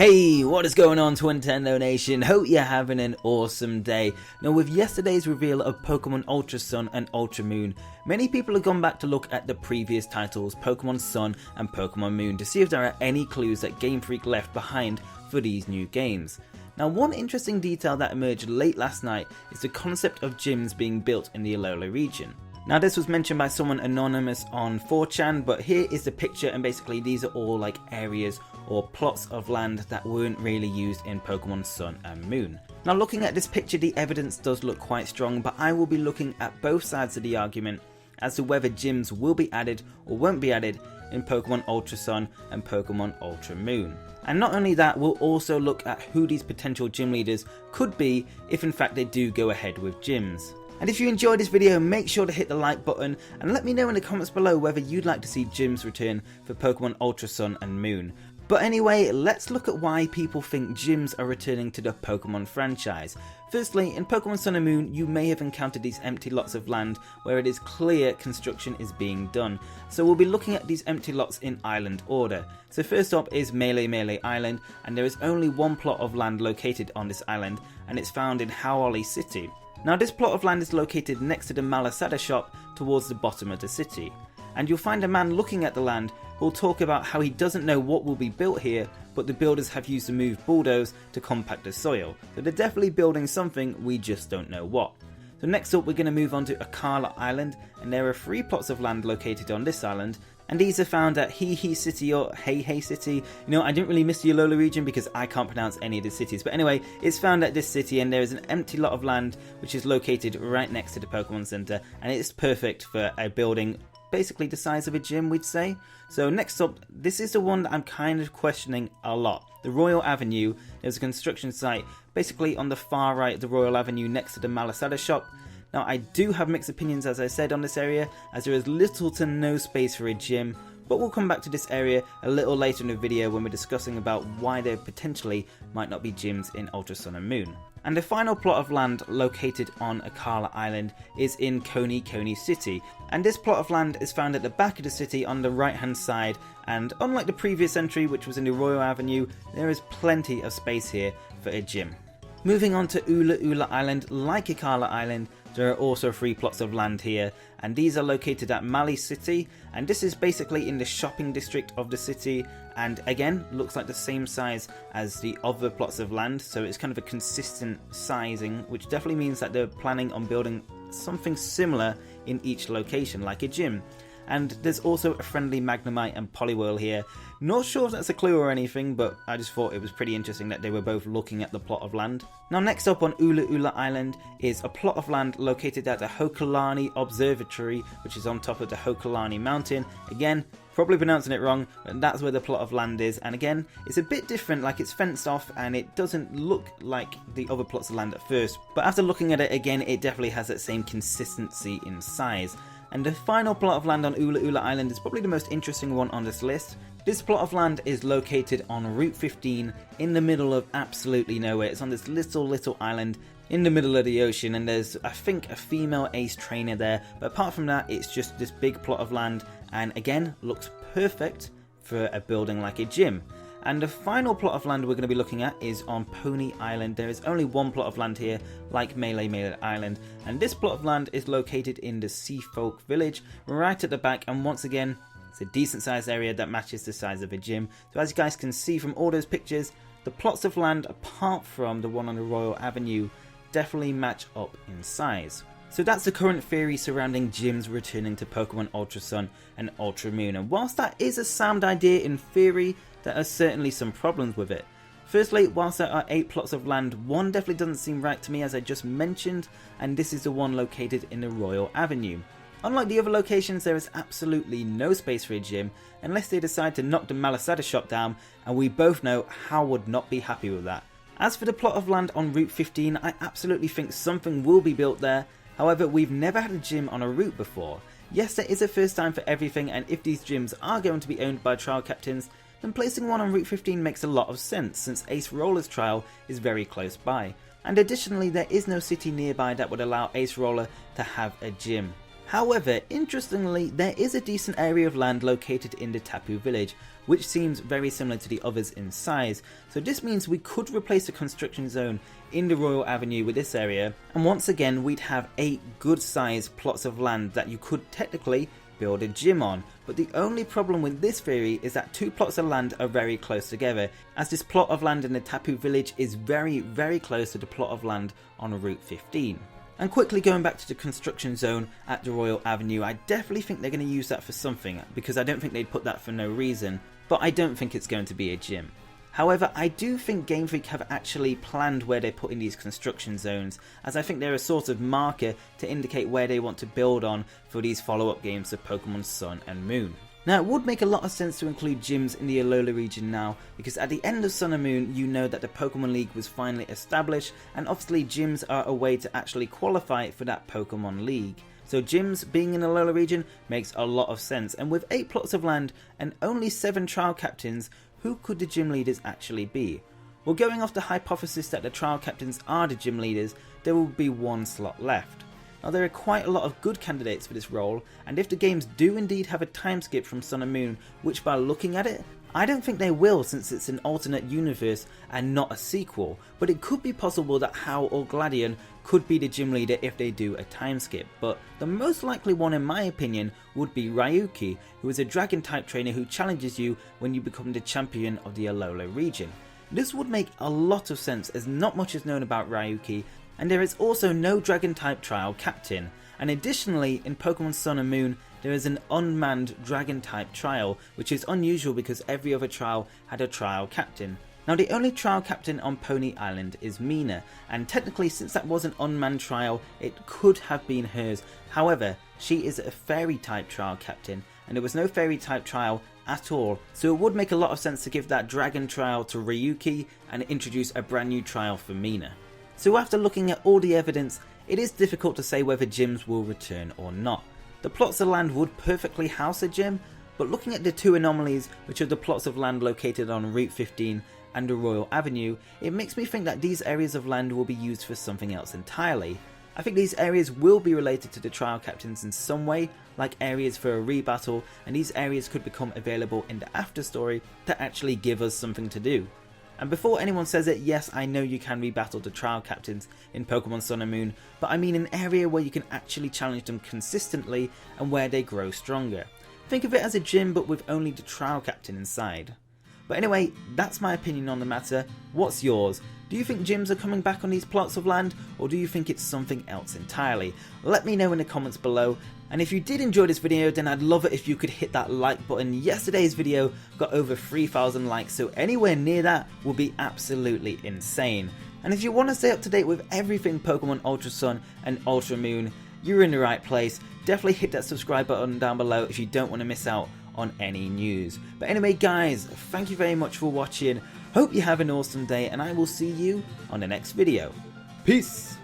Hey, what is going on, Twintendo Nation? Hope you're having an awesome day. Now, with yesterday's reveal of Pokemon Ultra Sun and Ultra Moon, many people have gone back to look at the previous titles, Pokemon Sun and Pokemon Moon, to see if there are any clues that Game Freak left behind for these new games. Now, one interesting detail that emerged late last night is the concept of gyms being built in the Alola region. Now, this was mentioned by someone anonymous on 4chan, but here is the picture, and basically these are all like areas or plots of land that weren't really used in Pokemon Sun and Moon. Now, looking at this picture, the evidence does look quite strong, but I will be looking at both sides of the argument as to whether gyms will be added or won't be added in Pokemon Ultra Sun and Pokemon Ultra Moon. And not only that, we'll also look at who these potential gym leaders could be if in fact they do go ahead with gyms. And if you enjoyed this video, make sure to hit the like button and let me know in the comments below whether you'd like to see gyms return for Pokemon Ultra Sun and Moon. But anyway, let's look at why people think gyms are returning to the Pokemon franchise. Firstly, in Pokemon Sun and Moon, you may have encountered these empty lots of land where it is clear construction is being done. So we'll be looking at these empty lots in island order. So first up is Melee Island, and there is only one plot of land located on this island, and it's found in Howali City. Now, this plot of land is located next to the Malasada shop towards the bottom of the city. And you'll find a man looking at the land who will talk about how he doesn't know what will be built here, but the builders have used the move bulldoze to compact the soil. So they're definitely building something, we just don't know what. So next up, we're going to move on to Akala Island, and there are 3 plots of land located on this island, and these are found at He City or Hey City. You know, I didn't really miss the Alola region because I can't pronounce any of the cities, but anyway, it's found at this city, and there is an empty lot of land which is located right next to the Pokemon Center, and it's perfect for a building basically the size of a gym, we'd say. So next up, this is the one that I'm kind of questioning a lot. The Royal Avenue. There's a construction site basically on the far right of the Royal Avenue next to the Malasada shop. Now, I do have mixed opinions, as I said, on this area, as there is little to no space for a gym, but we'll come back to this area a little later in the video when we're discussing about why there potentially might not be gyms in Ultra Sun and Moon. And the final plot of land located on Akala Island is in Koni City, and this plot of land is found at the back of the city on the right hand side, and unlike the previous entry which was in the Royal Avenue, there is plenty of space here for a gym. Moving on to Ula Island, like Akala Island, there are also 3 plots of land here, and these are located at Mali City, and this is basically in the shopping district of the city, and again, looks like the same size as the other plots of land, so it's kind of a consistent sizing, which definitely means that they're planning on building something similar in each location, like a gym. And there's also a friendly Magnemite and Poliwhirl here. Not sure if that's a clue or anything, but I just thought it was pretty interesting that they were both looking at the plot of land. Now, next up on Ula Island is a plot of land located at the Hokulani Observatory, which is on top of the Hokulani Mountain. Again, probably pronouncing it wrong, but that's where the plot of land is. And again, it's a bit different, like it's fenced off and it doesn't look like the other plots of land at first. But after looking at it again, it definitely has that same consistency in size. And the final plot of land on Ula Island is probably the most interesting one on this list. This plot of land is located on Route 15 in the middle of absolutely nowhere. It's on this little island in the middle of the ocean, and there's, I think, a female ace trainer there. But apart from that, it's just this big plot of land, and again, looks perfect for a building like a gym. And the final plot of land we're going to be looking at is on Pony Island. There is only one plot of land here, like Melee Island, and this plot of land is located in the Sea Folk Village, right at the back, and once again, it's a decent sized area that matches the size of a gym. So as you guys can see from all those pictures, the plots of land, apart from the one on the Royal Avenue, definitely match up in size. So that's the current theory surrounding gyms returning to Pokemon Ultra Sun and Ultra Moon, and whilst that is a sound idea in theory, there are certainly some problems with it. Firstly, whilst there are 8 plots of land, one definitely doesn't seem right to me, as I just mentioned, and this is the one located in the Royal Avenue. Unlike the other locations, there is absolutely no space for a gym unless they decide to knock the Malasada shop down, and we both know Hal would not be happy with that. As for the plot of land on Route 15, I absolutely think something will be built there. However, we've never had a gym on a route before. Yes, there is a first time for everything, and if these gyms are going to be owned by trial captains, then placing one on Route 15 makes a lot of sense, since Ace Roller's trial is very close by. And additionally, there is no city nearby that would allow Ace Roller to have a gym. However, interestingly, there is a decent area of land located in the Tapu village, which seems very similar to the others in size, so this means we could replace the construction zone in the Royal Avenue with this area, and once again we'd have 8 good sized plots of land that you could technically build a gym on. But the only problem with this theory is that 2 plots of land are very close together, as this plot of land in the Tapu village is very close to the plot of land on Route 15. And quickly going back to the construction zone at the Royal Avenue, I definitely think they're going to use that for something, because I don't think they'd put that for no reason, but I don't think it's going to be a gym. However, I do think Game Freak have actually planned where they're putting these construction zones, as I think they're a sort of marker to indicate where they want to build on for these follow-up games of Pokémon Sun and Moon. Now, it would make a lot of sense to include gyms in the Alola region now, because at the end of Sun and Moon you know that the Pokémon League was finally established, and obviously gyms are a way to actually qualify for that Pokémon League. So gyms being in the Alola region makes a lot of sense, and with 8 plots of land and only 7 trial captains, who could the gym leaders actually be? Well, going off the hypothesis that the trial captains are the gym leaders, there will be 1 slot left. Now, there are quite a lot of good candidates for this role, and if the games do indeed have a time skip from Sun and Moon, which by looking at it, I don't think they will, since it's an alternate universe and not a sequel, but it could be possible that Hau or Gladion could be the gym leader if they do a time skip. But the most likely one in my opinion would be Ryuki, who is a dragon type trainer who challenges you when you become the champion of the Alola region. This would make a lot of sense, as not much is known about Ryuki, and there is also no dragon type trial captain. And additionally, in Pokemon Sun and Moon, there is an unmanned dragon type trial, which is unusual because every other trial had a trial captain. Now, the only trial captain on Pony Island is Mina, and technically since that was an unmanned trial, it could have been hers. However, she is a fairy type trial captain, and there was no fairy type trial at all, so it would make a lot of sense to give that dragon trial to Ryuki and introduce a brand new trial for Mina. So after looking at all the evidence, it is difficult to say whether gyms will return or not. The plots of land would perfectly house a gym, but looking at the 2 anomalies, which are the plots of land located on Route 15 and the Royal Avenue, it makes me think that these areas of land will be used for something else entirely. I think these areas will be related to the trial captains in some way, like areas for a rebattle, and these areas could become available in the after story to actually give us something to do. And before anyone says it, yes, I know you can rebattle the trial captains in Pokemon Sun and Moon, but I mean an area where you can actually challenge them consistently and where they grow stronger. Think of it as a gym, but with only the trial captain inside. But anyway, that's my opinion on the matter. What's yours? Do you think gyms are coming back on these plots of land, or do you think it's something else entirely? Let me know in the comments below. And if you did enjoy this video, then I'd love it if you could hit that like button. Yesterday's video got over 3,000 likes, so anywhere near that will be absolutely insane. And if you want to stay up to date with everything Pokemon Ultra Sun and Ultra Moon, you're in the right place. Definitely hit that subscribe button down below if you don't want to miss out on any news. But anyway guys, thank you very much for watching. Hope you have an awesome day, and I will see you on the next video. Peace!